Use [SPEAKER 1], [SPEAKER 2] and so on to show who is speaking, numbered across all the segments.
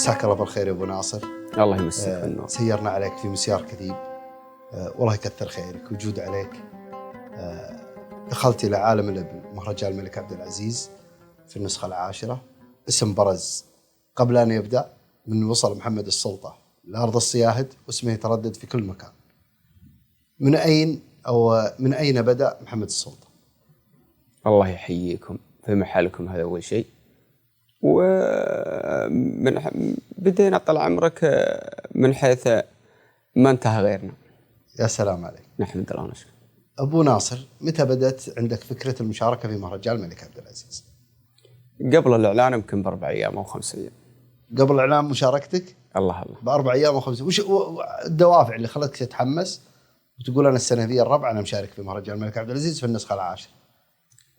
[SPEAKER 1] مساك الله بالخير يا أبو ناصر.
[SPEAKER 2] الله يمسك بالنور.
[SPEAKER 1] سيرنا عليك في مسيار كثيب، والله يكثر خيرك وجود عليك. دخلت إلى عالم الإبل مهرجان الملك عبد العزيز في النسخة العاشرة. اسم برز قبل أن يبدأ من وصل محمد السلطة لأرض الصياهد، واسمه يتردد في كل مكان. من أين بدأ محمد السلطة؟
[SPEAKER 2] الله يحييكم في محلكم، هذا أول شيء. ومن بدينا طال عمرك من حيث ما انتهى غيرنا.
[SPEAKER 1] يا سلام عليك.
[SPEAKER 2] نحمد الله ونشكر.
[SPEAKER 1] أبو ناصر، متى بدأت عندك فكرة المشاركة في مهرجان الملك عبد العزيز؟
[SPEAKER 2] قبل الإعلان يمكن ب4 أيام أو 5 أيام.
[SPEAKER 1] قبل إعلان مشاركتك؟
[SPEAKER 2] الله
[SPEAKER 1] ب4 أيام أو 5. وش الدوافع اللي خلتك تتحمس وتقول أنا السنة ذي الرابعة أنا مشارك في مهرجان الملك عبد العزيز في النسخة العاشرة؟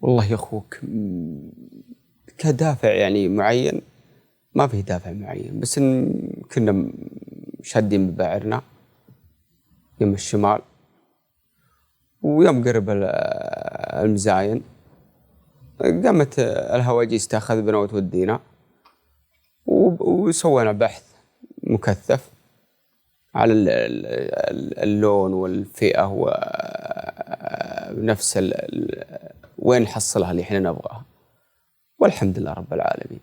[SPEAKER 2] والله يا أخوك كدافع يعني معين ما فيه دافع معين، بس إن كنا شادين بباعرنا يوم الشمال، ويوم قرب المزاين قامت الهواجيس تأخذ بنا وتودينا، وسوينا بحث مكثف على اللون والفئة ونفس وين نحصلها اللي احنا نبغاها، والحمد لله رب العالمين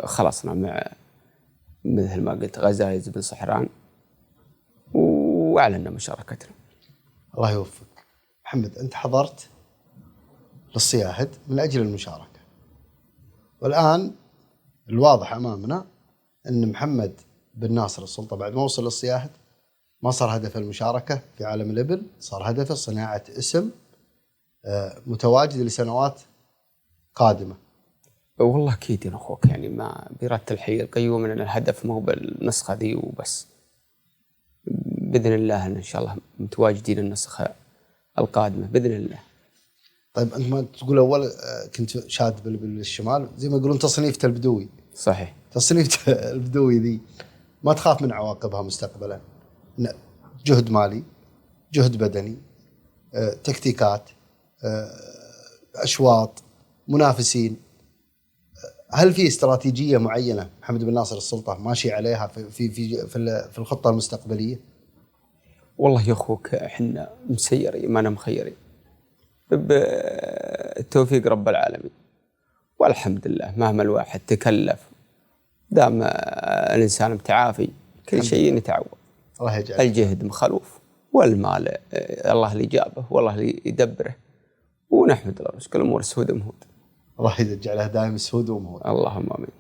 [SPEAKER 2] خلصنا مع مثل ما قلت غزايز بن صحران وأعلنا مشاركتنا.
[SPEAKER 1] الله يوفقك. محمد، أنت حضرت للصياهد من أجل المشاركة، والآن الواضح أمامنا أن محمد بن ناصر السلطة بعد ما وصل للصياهد ما صار هدف المشاركة في عالم الإبل، صار هدفه صناعة اسم متواجد لسنوات قادمة.
[SPEAKER 2] والله أكيد يا أخوك، يعني ما بإرادة الحي القيوم أن الهدف مو بالنسخة ذي وبس، بإذن الله إن شاء الله متواجدين النسخة القادمة بإذن الله.
[SPEAKER 1] طيب أنت ما تقول أول كنت شاد بالشمال زي ما يقولون تصنيفة البدوي.
[SPEAKER 2] صحيح.
[SPEAKER 1] تصنيفة البدوي ذي ما تخاف من عواقبها مستقبلا؟ جهد مالي، جهد بدني، تكتيكات، أشواط، منافسين. هل في استراتيجية معينة محمد بن ناصر السلطة ماشي عليها في الخطة المستقبلية؟
[SPEAKER 2] والله يا أخوك إحنا مسيرين ما أنا مخيرين بالتوفيق رب العالمين، والحمد لله مهما الواحد تكلف دام الإنسان متعافي كل شيء يتعوض.
[SPEAKER 1] الله يجعل.
[SPEAKER 2] الجهد مخلوف والمال الله اللي جابه والله اللي يدبره، ونحمد الله ونشكر الأمور سهود مهود.
[SPEAKER 1] الله يجعلها دائما سهود ومهود.
[SPEAKER 2] اللهم آمين.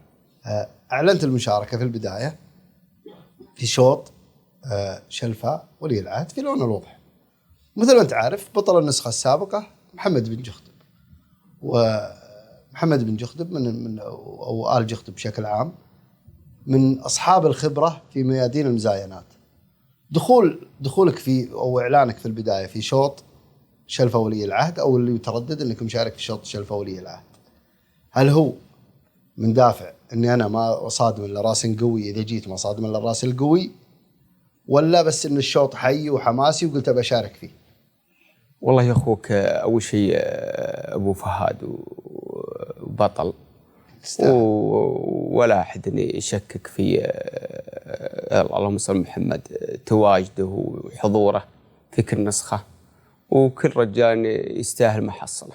[SPEAKER 1] أعلنت المشاركة في البداية في شوط شلفاء ولي العهد في لون الوضح. مثل ما أنت عارف بطل النسخة السابقة محمد بن جخدب، ومحمد بن جخدب أو آل جخدب بشكل عام من أصحاب الخبرة في ميادين المزاينات. دخولك في أو إعلانك في البداية في شوط شلفة ولي العهد، أو اللي يتردد أنك مشارك في شوط شلفة ولي العهد، هل هو من دافع أني أنا ما أصادم إلا راس قوي، إذا جيت ما أصادم إلا الراس القوي، ولا بس أن الشوط حي وحماسي وقلت أبى أشارك فيه؟
[SPEAKER 2] والله يا أخوك أول شيء أبو فهد وبطل ولا أحد يشكك في اللهم صل محمد تواجده وحضوره في كل نسخة، وكل رجال يستاهل محصله.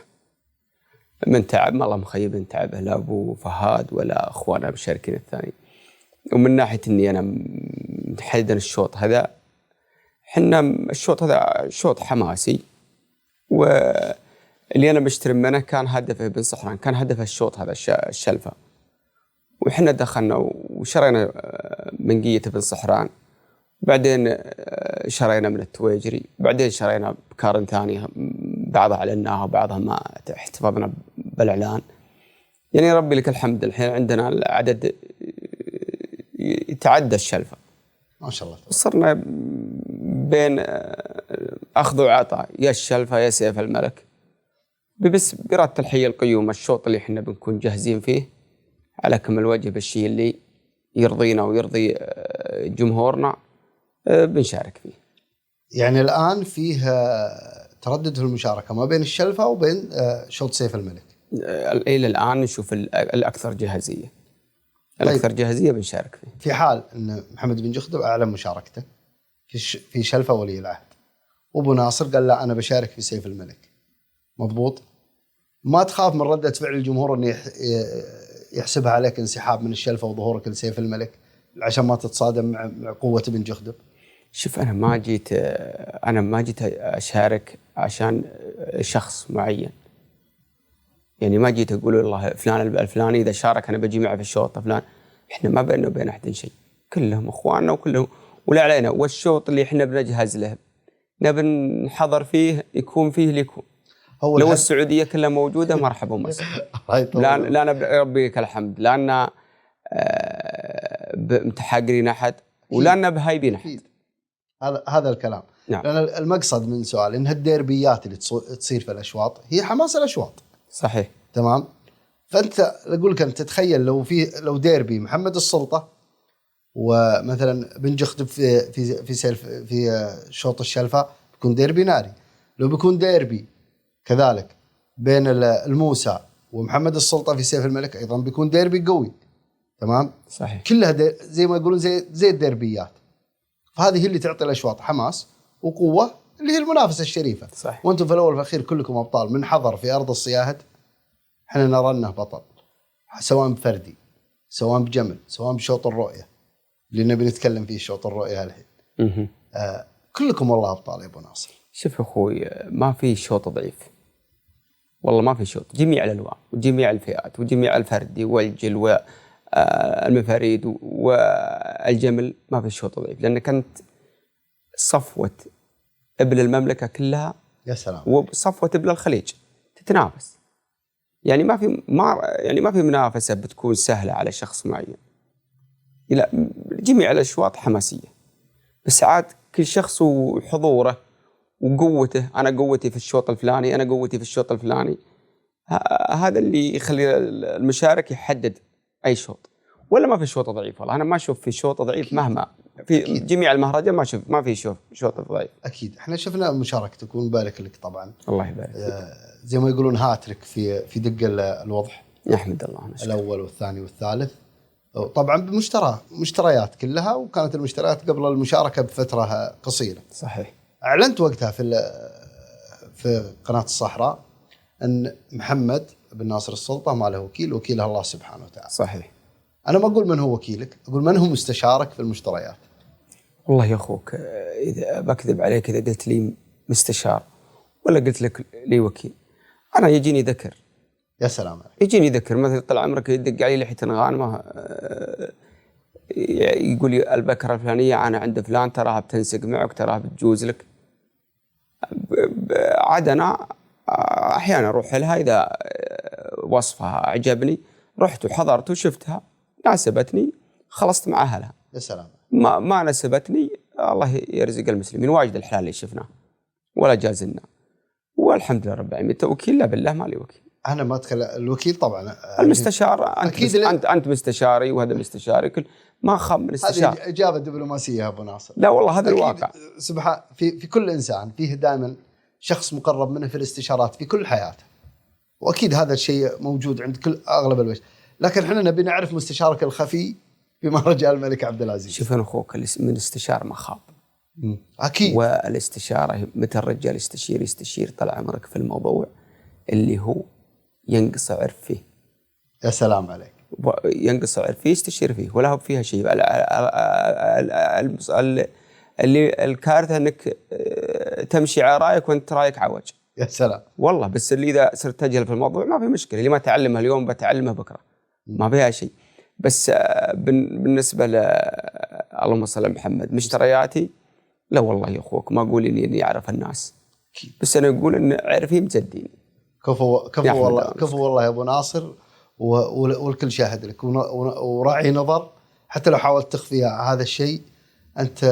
[SPEAKER 2] من تعب ما الله مخيب من تعبه، لا أبو فهد ولا أخوانا المشاركين الثانيين. ومن ناحية أني أنا متحدد الشوط هذا، حنا الشوط هذا شوط حماسي، واللي أنا بشتري منه كان هدفه بن صحران، كان هدفه الشوط هذا الشلفة، وحنا دخلنا وشرينا من قية بن صحران، بعدين شرينا من التويجري، بعدين شرينا بكارن ثانية بعضها أعلناها وبعضها ما احتفظنا بالإعلان. يعني ربي لك الحمد الحين عندنا العدد يتعدى الشلفة
[SPEAKER 1] ما شاء الله.
[SPEAKER 2] صرنا بين أخذ وعطاء، يا الشلفة يا سيف الملك، بس برادة الحي القيوم الشوط اللي احنا بنكون جاهزين فيه على كمل وجه بالشيء اللي يرضينا ويرضي جمهورنا بنشارك فيه.
[SPEAKER 1] يعني الآن فيه تردد في المشاركة ما بين الشلفة وبين شوط سيف الملك.
[SPEAKER 2] إلى الآن نشوف الأكثر جاهزية. الأكثر جاهزية بنشارك فيه.
[SPEAKER 1] في حال أن محمد بن جخدب أعلن مشاركته في شلفة ولي العهد، وأبو ناصر قال لا أنا بشارك في سيف الملك، مضبوط، ما تخاف من ردة فعل الجمهور أن يحسبها عليك انسحاب من الشلفة وظهورك لسيف الملك عشان ما تتصادم مع قوة بن جخدب؟
[SPEAKER 2] شوف، أنا ما جيت أشارك عشان شخص معين. يعني ما جيت أقول والله فلان الفلاني إذا شارك أنا بجي معه في الشوط فلان. إحنا ما بيننا وبين أحد شيء، كلهم إخواننا وكلهم ولا علينا. والشوط اللي إحنا بنجهز له نبي نحضر فيه يكون فيه ليكون. لو السعودية كلها موجودة مرحبا ومرحبا. لا ربك الحمد، لأن متحاقرين أحد ولا بهايبين أحد.
[SPEAKER 1] هذا الكلام.
[SPEAKER 2] نعم.
[SPEAKER 1] لأن المقصد من سؤال إن هالديربيات اللي تصير في الأشواط هي حماس الأشواط.
[SPEAKER 2] صحيح.
[SPEAKER 1] تمام. فأنت أقول لك أنت تتخيل لو ديربي محمد السلطة ومثلا بن جخدب في شوط الشلفة بيكون ديربي ناري. لو بيكون ديربي كذلك بين الموسى ومحمد السلطة في سيف الملك أيضا بيكون ديربي قوي. تمام.
[SPEAKER 2] صحيح.
[SPEAKER 1] كلها زي ما يقولون زي الديربيات. فهذه هي اللي تعطي الأشواط حماس وقوة، اللي هي المنافسة الشريفة.
[SPEAKER 2] صحيح.
[SPEAKER 1] وأنتم في الأول والأخير كلكم أبطال. من حضر في أرض الصياهد احنا نرى أنه بطل، سواء بفردي سواء بجمل سواء بشوط الرؤية اللي نبي نتكلم فيه، شوط الرؤية الحين. كلكم والله أبطال يا أبو ناصر.
[SPEAKER 2] شوف أخوي، ما في شوط ضعيف والله، ما في شوط. جميع الألوان وجميع الفئات وجميع الفردي والجل والمفاريد والجمل، ما في شوط ضعيف، لأنك أنت صفوة ابن المملكة كلها.
[SPEAKER 1] يا سلام.
[SPEAKER 2] وصفوة ابن الخليج تتنافس. يعني ما في منافسة بتكون سهلة على شخص معين. لا، جميع الأشواط حماسية، بس عاد كل شخص وحضوره وقوته. أنا قوتي في الشوط الفلاني، أنا قوتي في الشوط الفلاني. هذا اللي يخلي المشارك يحدد أي شوط. ولا ما في شوط ضعيف والله، أنا ما أشوف في شوط ضعيف. مهما في جميع المهرجان ما في شوط ضعيف.
[SPEAKER 1] أكيد احنا شفنا مشاركتك ونبارك لك طبعا.
[SPEAKER 2] الله يبارك.
[SPEAKER 1] زي ما يقولون هاتريك في دق الوضح.
[SPEAKER 2] نحمد الله.
[SPEAKER 1] الأول والثاني والثالث طبعا مشتريات كلها، وكانت المشتريات قبل المشاركة بفترة قصيرة.
[SPEAKER 2] صحيح.
[SPEAKER 1] أعلنت وقتها في قناة الصحراء أن محمد بن ناصر السلطة ما له وكيله الله سبحانه وتعالى.
[SPEAKER 2] صحيح.
[SPEAKER 1] أنا ما أقول من هو وكيلك، أقول من هو مستشارك في المشتريات.
[SPEAKER 2] والله يا أخوك، إذا بكذب عليك إذا قلت لي مستشار ولا قلت لك لي وكيل. أنا يجيني ذكر.
[SPEAKER 1] يا سلام عليك.
[SPEAKER 2] يجيني ذكر مثل طال عمرك يدق علي لحية غانمة، يقول لي البكرة الفلانية أنا عند فلان تراها بتنسق معك، تراها بتجوز لك. عاد أنا أحيانا أروح لها إذا وصفها عجبني، رحت وحضرت وشفتها ناسبتني خلصت مع أهلها.
[SPEAKER 1] يا سلام.
[SPEAKER 2] ما ناسبتني الله يرزق المسلمين. واجد الحلال اللي شفناه ولا جازلنا، والحمد لله رب العالمين. توكيل لا بالله، ما لي وكيل.
[SPEAKER 1] أنا ما أدخل الوكيل طبعا.
[SPEAKER 2] المستشار أنت مستشاري وهذا مستشاري، كل ما خاب من استشار.
[SPEAKER 1] هذه إجابة دبلوماسية يا أبو ناصر.
[SPEAKER 2] لا والله هذا الواقع.
[SPEAKER 1] سبحان في كل إنسان فيه دائما شخص مقرب منه في الاستشارات في كل حياته، وأكيد هذا الشيء موجود عند أغلب البشر. لكن احنا نبي نعرف مستشارك الخفي بما رجع الملك عبد العزيز.
[SPEAKER 2] شوف أنا أخوك، من الاستشار ما خاب.
[SPEAKER 1] أكيد.
[SPEAKER 2] والاستشارة متى الرجال يستشير طال عمرك في الموضوع اللي هو ينقص عرف فيه.
[SPEAKER 1] يا سلام عليك.
[SPEAKER 2] ينقص عرف فيه يستشير فيه ولا هو فيها شيء. اللي الكارثة أنك تمشي على رأيك وأنت رأيك عوج.
[SPEAKER 1] يا سلام
[SPEAKER 2] والله. بس اللي إذا صرت تجهل في الموضوع ما في مشكلة. اللي ما تعلمه اليوم بتعلمه بكرة، ما فيها شيء. بس بالنسبة اللهم صل على محمد محمد لا والله يا أخوك، ما أقول إني أعرف الناس، بس أنا أقول إن عرفي مجديني.
[SPEAKER 1] كفو والله يا أبو ناصر. والكل شاهد لك وراعي نظر. حتى لو حاولت تخفي هذا الشيء، أنت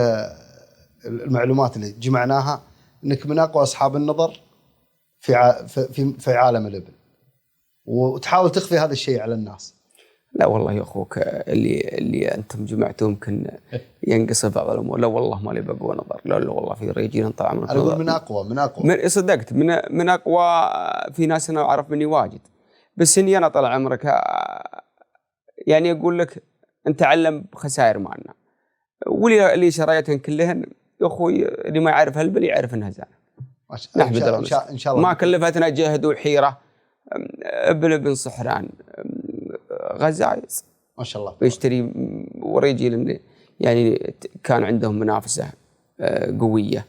[SPEAKER 1] المعلومات اللي جمعناها إنك من أقوى أصحاب النظر في عالم الإبل، وتحاول تخفي هذا الشيء على الناس.
[SPEAKER 2] لا والله يا أخوك، اللي أنتم جمعتوه يمكن ينقص بعض الأمور. لا والله ما لي بقوى نظر. لا والله في رجال طال عمرك.
[SPEAKER 1] أنا أقول من أقوى.
[SPEAKER 2] صدقت من أقوى. في ناس أنا أعرف مني واجد، بس إني أنا طال عمرك يعني أقول لك انت علم بخسائر مالنا، واللي شرايتهن كلهن يا اخوي اللي ما يعرف هالبل يعرف انها زانه. نحمد الله
[SPEAKER 1] ان شاء الله
[SPEAKER 2] ما كلفتنا جهد وحيره. ابن صحران غزايز
[SPEAKER 1] ما شاء الله
[SPEAKER 2] ويشتري وريجي، لان يعني كان عندهم منافسه قويه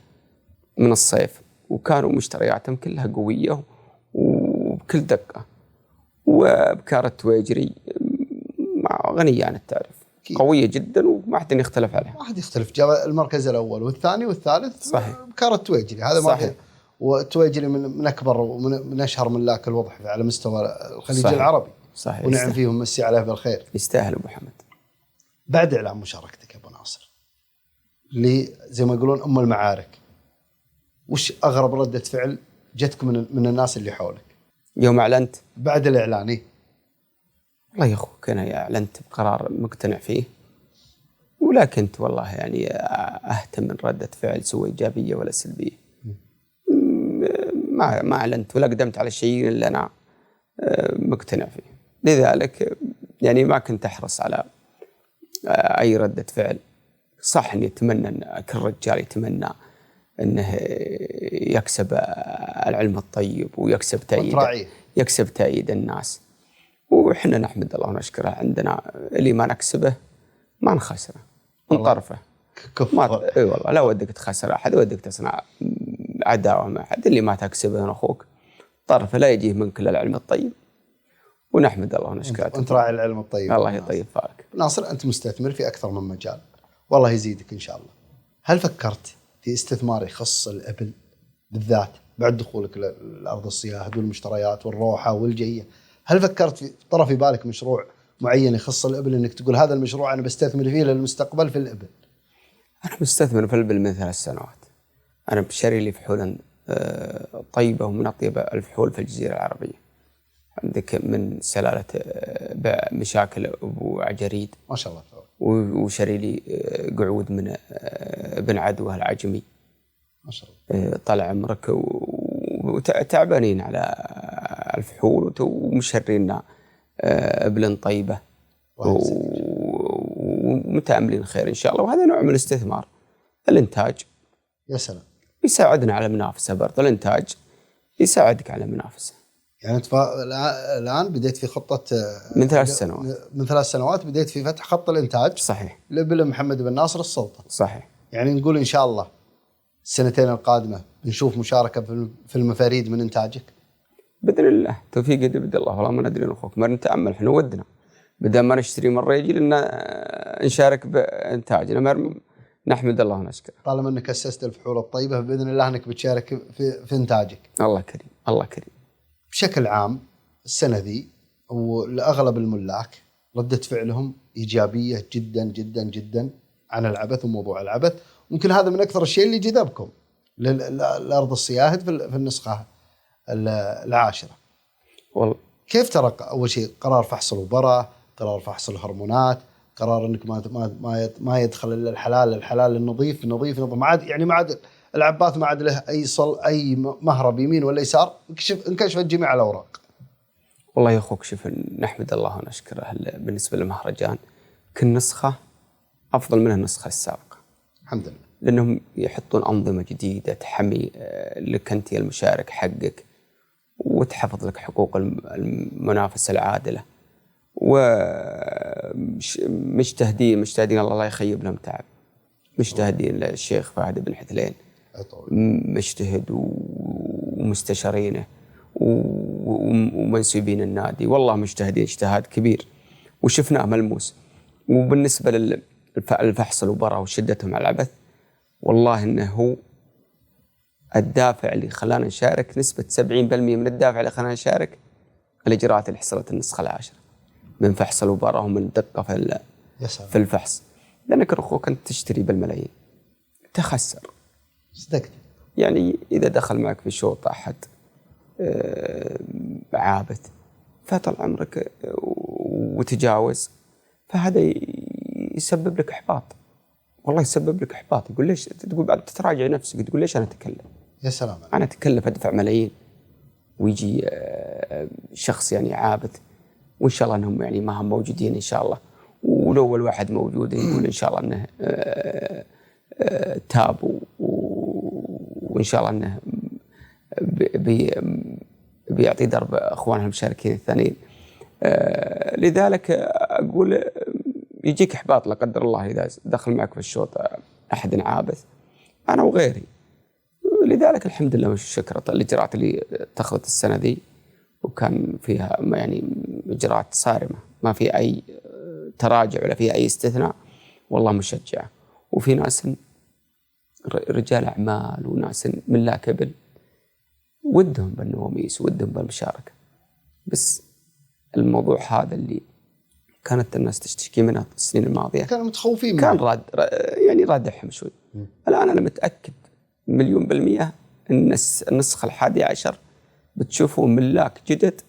[SPEAKER 2] من الصيف، وكانوا مشترياتهم كلها قويه وبكل دقه. وبكار التويجري غنيه عن التعريف، قويه جدا وما حد يختلف عليها.
[SPEAKER 1] ما حد يختلف، جاب المركز الاول والثاني والثالث.
[SPEAKER 2] صحيح.
[SPEAKER 1] بكار التويجري هذا صحيح. ما والتويجري من اكبر ومن اشهر ملاك الوضح على مستوى الخليج صحيح. العربي.
[SPEAKER 2] صحيح.
[SPEAKER 1] ونعم فيهم، مسي عليه بالخير.
[SPEAKER 2] يستاهل ابو محمد.
[SPEAKER 1] بعد اعلان مشاركتك يا ابو ناصر اللي زي ما يقولون ام المعارك، وش اغرب رده فعل جتك من الناس اللي حولك
[SPEAKER 2] يوم اعلنت؟
[SPEAKER 1] بعد الاعلان إيه؟
[SPEAKER 2] والله يا اخوك انا اعلنت بقرار مقتنع فيه، ولا كنت والله يعني اهتم من رده فعل سواء ايجابيه ولا سلبيه. ما اعلنت ولا قدمت على شيء الا انا مقتنع فيه. لذلك يعني ما كنت احرص على اي رده فعل. صح اني اتمنى ان كل رجال يتمنى انه يكسب العلم الطيب ويكسب تأييد الناس، وإحنا نحمد الله ونشكره. عندنا اللي ما نكسبه ما نخسره نطرفه. اي والله لا ودك تخسر احد، ودك تصنع عداوه مع احد. اللي ما تكسبه اخوك طرفه لا يجيه منك الا العلم الطيب، ونحمد الله ونشكره.
[SPEAKER 1] انت راعي العلم الطيب.
[SPEAKER 2] الله يطيب فاك.
[SPEAKER 1] ناصر انت مستثمر في اكثر من مجال، والله يزيدك ان شاء الله. هل فكرت في استثمار يخص الابل بالذات بعد دخولك لارض الصياهد والمشتريات والروحه والجيه؟ هل فكرت طرى في بالك مشروع معين يخص الابل، انك تقول هذا المشروع انا بستثمر فيه للمستقبل في الابل؟
[SPEAKER 2] انا مستثمر في الابل من 3 سنوات. انا بشري لي فحولا طيبه ومن اطيب الفحول في الجزيره العربيه. عندك من سلاله مشاكل ابو عجريد
[SPEAKER 1] ما شاء الله،
[SPEAKER 2] وشري لي قعود من بن عدوه العجمي
[SPEAKER 1] ما شاء الله.
[SPEAKER 2] طال عمرك، وتعبانين على الفحول ومشرينا ابل طيبه ومتاملين خير ان شاء الله. وهذا نوع من الاستثمار. الانتاج
[SPEAKER 1] يا سلام
[SPEAKER 2] يساعدنا على المنافسه، برضه الانتاج يساعدك على المنافسه.
[SPEAKER 1] يعني انت الان بديت في خطه
[SPEAKER 2] من 3 سنوات.
[SPEAKER 1] من 3 سنوات بديت في فتح خط الانتاج.
[SPEAKER 2] صحيح.
[SPEAKER 1] لابل محمد بن ناصر السلطه.
[SPEAKER 2] صحيح.
[SPEAKER 1] يعني نقول ان شاء الله السنتين القادمه بنشوف مشاركه في المفاريد من انتاجك
[SPEAKER 2] باذن الله. توفيق يد بيد الله. والله ما ندري اخوك، ما نتامل احنا ودنا بدل ما نشتري مره يجي لنا نشارك بانتاجنا. نحمد الله ونشكره.
[SPEAKER 1] طالما انك اسست الفحول الطيبه باذن الله انك بتشارك في انتاجك.
[SPEAKER 2] الله كريم الله كريم.
[SPEAKER 1] بشكل عام السنه ذي ولاغلب الملاك رده فعلهم ايجابيه جدا جدا جدا عن العبث وموضوع العبث. ممكن هذا من اكثر الشيء اللي جذبكم للارض الصياهد في النسخه العاشره.
[SPEAKER 2] والله
[SPEAKER 1] كيف ترى اول شيء قرار فحص الوبره، قرار فحص الهرمونات، قرار انك ما يدخل الا الحلال النظيف ما عاد يعني ما عاد العباث ما عاد له اي مهرب يمين ولا يسار، انكشفت جميع الاوراق.
[SPEAKER 2] والله يا اخوك شوف، نحمد الله ونشكره. بالنسبه للمهرجان كل نسخه افضل من النسخه السابقه
[SPEAKER 1] الحمد لله،
[SPEAKER 2] لانهم يحطون انظمه جديده تحمي لك انت المشارك حقك وتحفظ لك حقوق المنافسه العادله. ومجتهدين الله لا يخيب لهم تعب. مجتهدين للشيخ فهد بن حثلين مجتهد ومستشارينه ومنسوبين النادي والله مجتهدين اجتهاد كبير وشفناه ملموس. وبالنسبة للفحص الوبرة وشدتهم على العبث، والله انه هو الدافع اللي خلانا نشارك. نسبة 70% من الدافع اللي خلانا نشارك الإجراءات اللي حصلت النسخة العاشرة من فحص الوبرة ومن دقة في الفحص. لأنك أخوك أنت تشتري بالملايين تخسر.
[SPEAKER 1] صدقت. يعني
[SPEAKER 2] إذا دخل معك في شوط أحد عابث فطل عمرك وتجاوز، فهذا يسبب لك إحباط. والله يسبب لك إحباط. يقول ليش تقول بعد تراجع نفسك تقول ليش أنا أتكلم.
[SPEAKER 1] يا سلام.
[SPEAKER 2] أنا أتكلف أدفع ملايين ويجي شخص يعني عابث، وإن شاء الله أنهم يعني ما هم موجودين إن شاء الله. ولو أول واحد موجود يقول إن شاء الله أنه تاب وإن شاء الله أنه بيعطي درب أخوانهم المشاركين الثانيين. لذلك أقول يجيك إحباط لا قدر الله إذا دخل معك في الشوط أحد عابث أنا وغيري. لذلك الحمد لله والشكر الإجراءات اللي اتخذت السنة دي وكان فيها يعني إجراءات صارمة ما في أي تراجع ولا في أي استثناء والله مشجعة. وفي ناس رجال أعمال وناس من لا كبل ودهم بالنوميس ودهم بالمشاركة، بس الموضوع هذا اللي كانت الناس تشتكي منها السنين الماضية
[SPEAKER 1] كانوا متخوفين
[SPEAKER 2] كان يعني رادعهم شوي. الآن أنا متأكد 100% أن النسخة 11 بتشوفوا ملاك جدد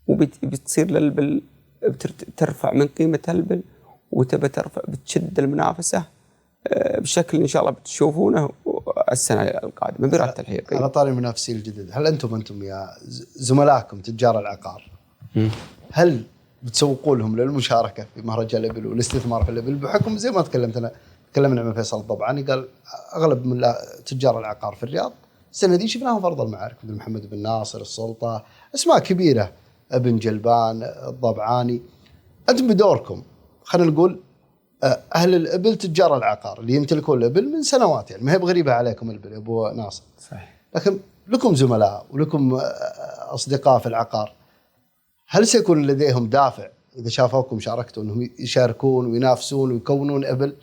[SPEAKER 2] وبتصير للبل ترفع من قيمة البل وتبى ترفع بتشد المنافسة بشكل إن شاء الله بتشوفونه السنة القادمة برات الحقيقة.
[SPEAKER 1] على طاري المنافسين الجدد، هل أنتم يا زملائكم تجار العقار هل بتسوقوا لهم للمشاركة في مهرجان الإبل والاستثمار في الإبل بحكم زي ما تكلمنا مع فيصل الضبعاني قال أغلب من تجار العقار في الرياض السنة دي شفناهم في أرض المعارك مثل محمد بن ناصر السلطة أسماء كبيرة ابن جلبان الضبعاني. أنتم بدوركم خلينا نقول أهل الإبل تجار العقار اللي يمتلكون الإبل من سنوات يعني ما هي بغريبة عليكم الإبل يا أبو ناصر
[SPEAKER 2] صحيح.
[SPEAKER 1] لكن لكم زملاء ولكم أصدقاء في العقار، هل سيكون لديهم دافع إذا شافوكم شاركتوا أنهم يشاركون وينافسون ويكونون إبل؟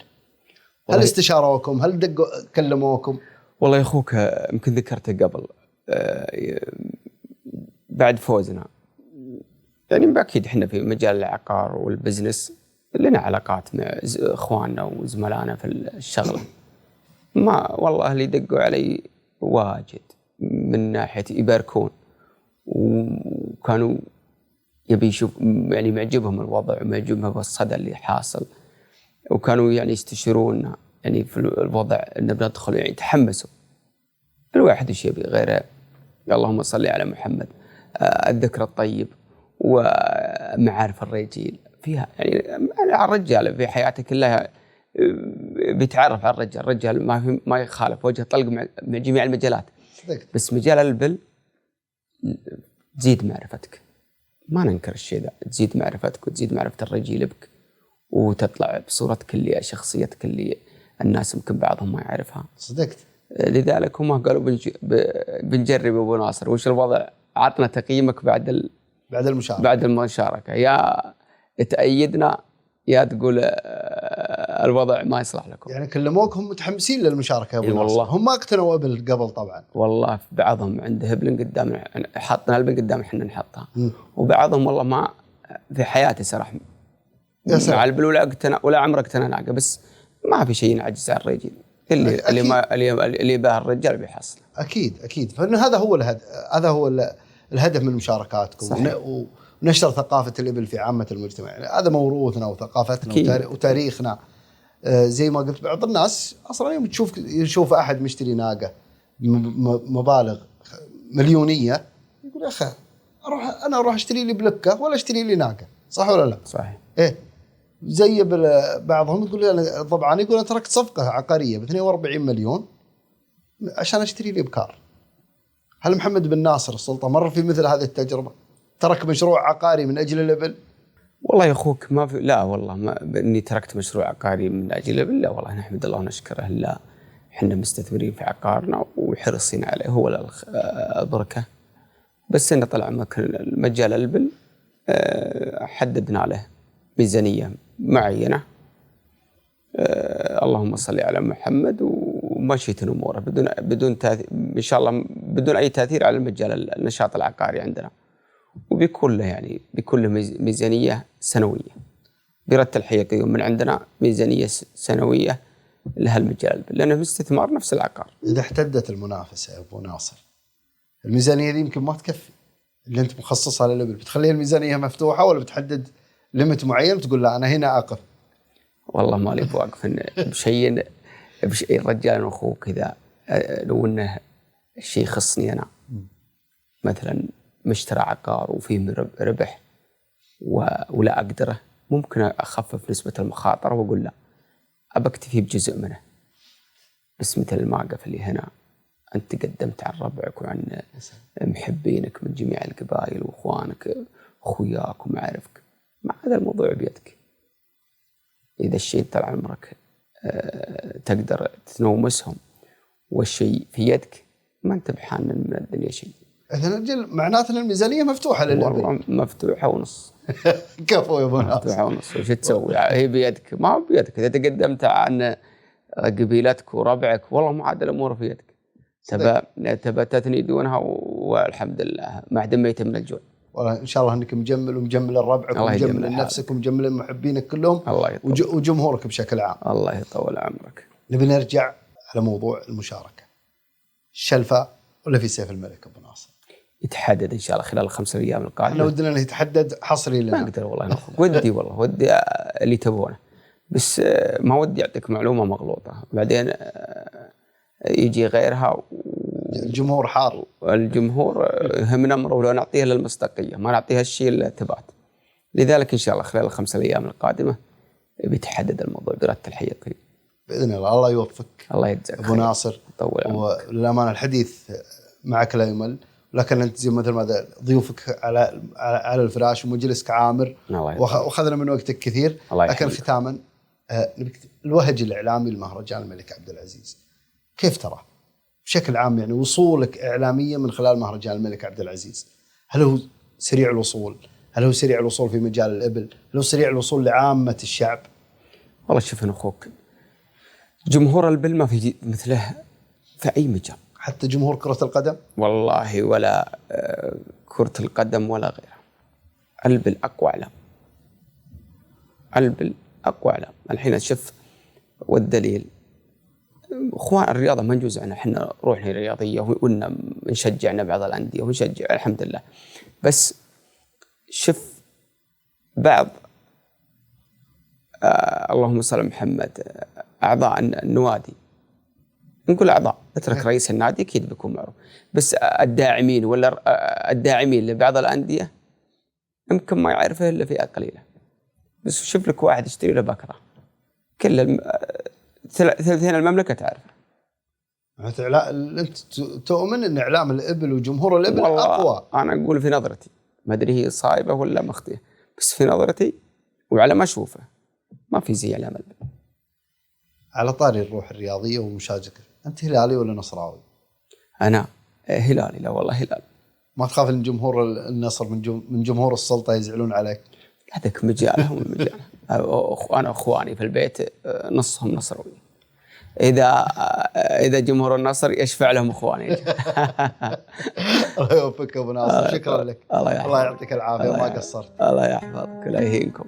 [SPEAKER 1] هل استشاروكم؟ هل دقوا كلموكم؟
[SPEAKER 2] والله يا أخوك يمكن ذكرته قبل بعد فوزنا يعني أكيد إحنا في مجال العقار والبزنس لنا علاقات مع إخواننا وزملائنا في الشغلة. ما والله اللي دقوا علي واجد من ناحية يباركون وكانوا يبي يشوف يعني معجبهم الوضع ومعجبهم بالصدى اللي حاصل وكانوا يعني يستشيرون يعني في الوضع إن بندخل يعني تحمسوا. الواحد وش يبي غير اللهم صل على محمد الذكر الطيب ومعارف الرجال فيها يعني على الرجال في حياته كلها بيتعرف على الرجال ما يخالف وجه طلق مع جميع المجالات بس مجال البل تزيد معرفتك ما ننكر الشيء ذا تزيد معرفتك وتزيد معرفة الرجال بك وتطلع بصورتك اللي شخصيتك اللي الناس يمكن بعضهم ما يعرفها.
[SPEAKER 1] صدقت.
[SPEAKER 2] لذلك هم قالوا بنجرب أبو ناصر وش الوضع عطنا تقييمك بعد المشاركة يا تأيدنا يا تقول الوضع ما يصلح لكم.
[SPEAKER 1] يعني كلموكم متحمسين للمشاركة يا أبو ناصر.
[SPEAKER 2] والله
[SPEAKER 1] هم ما اقتنوا إبل قبل طبعا.
[SPEAKER 2] والله بعضهم عنده إبل قدامنا حطنا الإبل قدام إحنا نحطها وبعضهم والله ما في حياتي صراحة مع الإبل ولا عمرك اقتنى ناقة بس ما في شيء ينعجز على الرجال اللي يباه الرجال بيحصل.
[SPEAKER 1] أكيد فإن هذا هو الهدف من مشاركاتكم ونشر ثقافة الإبل في عامة المجتمع. يعني هذا موروثنا وثقافتنا وتاريخنا. زي ما قلت بعض الناس أصلا يوم يشوف أحد مشتري ناقة مبالغ مليونية يقول يا أخي أروح أشتري لي بلكة ولا أشتري لي ناقة صح ولا لا؟
[SPEAKER 2] صحيح.
[SPEAKER 1] إيه زي بعضهم يقول أنا طبعا يقول أنا تركت صفقة عقارية ب42 مليون عشان أشتري لي بكار. هل محمد بن ناصر السلطة مر في مثل هذه التجربة؟ ترك مشروع عقاري من أجل الإبل؟
[SPEAKER 2] والله يا أخوك ما في لا والله ما إني تركت مشروع عقاري من أجل الإبل لا والله نحمد الله ونشكره لا إحنا مستثمرين في عقارنا وحرصين عليه هو البركة بس إنه طلع مجال الإبل حددنا له ميزانية معينة اللهم صل على محمد ومشيت الأمور بدون إن شاء الله بدون أي تأثير على المجال النشاط العقاري عندنا وبيكون له ميزانية سنوية برت الحقيقة من عندنا ميزانية سنوية لها المجال لأنه استثمار نفس العقار.
[SPEAKER 1] إذا احتدت المنافسة يا أبو ناصر الميزانية دي يمكن ما تكفي اللي أنت مخصصها للإبل بتخليها الميزانية مفتوحة ولا بتحدد ليميت معين وتقول لا أنا هنا أقف؟
[SPEAKER 2] والله ما لي بوقف بشيء الرجال أخوك إذا لو إنه الشيء يخصني أنا مثلا مشترى عقار وفيه ربح ولا أقدره ممكن اخفف نسبه المخاطره واقول لا، ابى اكتفي بجزء منه. بس مثل الموقف اللي هنا انت قدمت عن ربعك وعن محبينك من جميع القبائل واخوانك اخوياك ومعارفك، ما هذا الموضوع بيدك. اذا الشيء طال عمرك تقدر تنومسهم والشيء في يدك، ما انت بحال من الدنيا شيء.
[SPEAKER 1] اذا اجل معناته الميزانيه مفتوحه للابل.
[SPEAKER 2] والله مفتوحه ونص.
[SPEAKER 1] كفو يا ابو ناصر.
[SPEAKER 2] مفتوحه ونص، وش تسوي؟ هي بيدك، ما هو بيدك. اذا تقدمت عن قبيلتك وربعك، والله ما عاد الامور في يدك. تبى تثني دونها والحمد لله ما دميت من الجوع.
[SPEAKER 1] والله ان شاء الله انك مجمل ومجمل لربعك ومجمل لنفسك ومجمل لمحبينك كلهم وجمهورك بشكل عام.
[SPEAKER 2] الله يطول عمرك.
[SPEAKER 1] نبي نرجع على موضوع المشاركه. الشلفه ولا في سيف الملك ابو ناصر؟
[SPEAKER 2] يتحدد ان شاء الله خلال ال5 ايام القادمه.
[SPEAKER 1] احنا ودنا انه يتحدد حصري لنا.
[SPEAKER 2] ما اقدر والله ناخذ. ودي اللي تبونه، بس ما ودي اعطيك معلومه مغلوطه بعدين يجي غيرها.
[SPEAKER 1] الجمهور حار.
[SPEAKER 2] الجمهور يهمنا امره، ولو نعطيها للمصداقيه ما نعطيها الشيء الثبات. لذلك ان شاء الله خلال ال5 ايام القادمه بيتحدد الموضوع برد الحقيقي
[SPEAKER 1] باذن الله. الله يوفقك.
[SPEAKER 2] الله يجزاك
[SPEAKER 1] ابو ناصر. وللامانه الحديث معك لا يمل، لكن انت زي مثل ما ضيوفك على الفراش ومجلسك عامر واخذنا من وقتك كثير. لكن ختاما الوهج الاعلامي لمهرجان الملك عبد العزيز كيف ترى بشكل عام؟ يعني وصولك اعلاميا من خلال مهرجان الملك عبد العزيز، هل هو سريع الوصول؟ هل هو سريع الوصول في مجال الإبل؟ هل هو سريع الوصول لعامة الشعب؟
[SPEAKER 2] والله شوف يا اخوك، جمهور الإبل ما في مثله في أي مجال.
[SPEAKER 1] حتى جمهور كرة القدم؟
[SPEAKER 2] والله ولا كرة القدم ولا غيرها. الإبل أقوى إعلام. الإبل أقوى إعلام. الحين شوف، والدليل اخوان الرياضه ما نجوز عنها، احنا روحنا رياضيه وقلنا نشجعنا بعض الانديه ونشجع الحمد لله. بس شوف بعض اللهم صل على محمد اعضاء النوادي، نقول اعضاء، اترك رئيس النادي اكيد بيكون معروف، بس الداعمين ولا الداعمين لبعض الانديه يمكن ما يعرفه الا فئه قليله. بس شوف لك واحد يشتري له بكره كل ثلثين المملكة تعرف.
[SPEAKER 1] أنت تؤمن أن إعلام الإبل وجمهور الإبل أقوى؟
[SPEAKER 2] أنا أقول في نظرتي، ما أدري هي صايبة ولا مخطئة، بس في نظرتي وعلى ما أشوفه ما في زي إعلام الإبل.
[SPEAKER 1] على طاري الروح الرياضية ومشاجرة، أنت هلالي ولا نصراوي؟
[SPEAKER 2] أنا هلالي. لا والله هلال.
[SPEAKER 1] ما تخاف أن جمهور النصر من جمهور السلطة يزعلون عليك؟
[SPEAKER 2] هذاك مجالهم مجال. أنا أخواني في البيت نصهم نصروي. إذا جمهور النصر يشفع لهم أخواني.
[SPEAKER 1] الله يوفقك أبو ناصر. شكرا لك. الله يعطيك العافية وما قصرت.
[SPEAKER 2] الله يحفظك ولا يهينكم.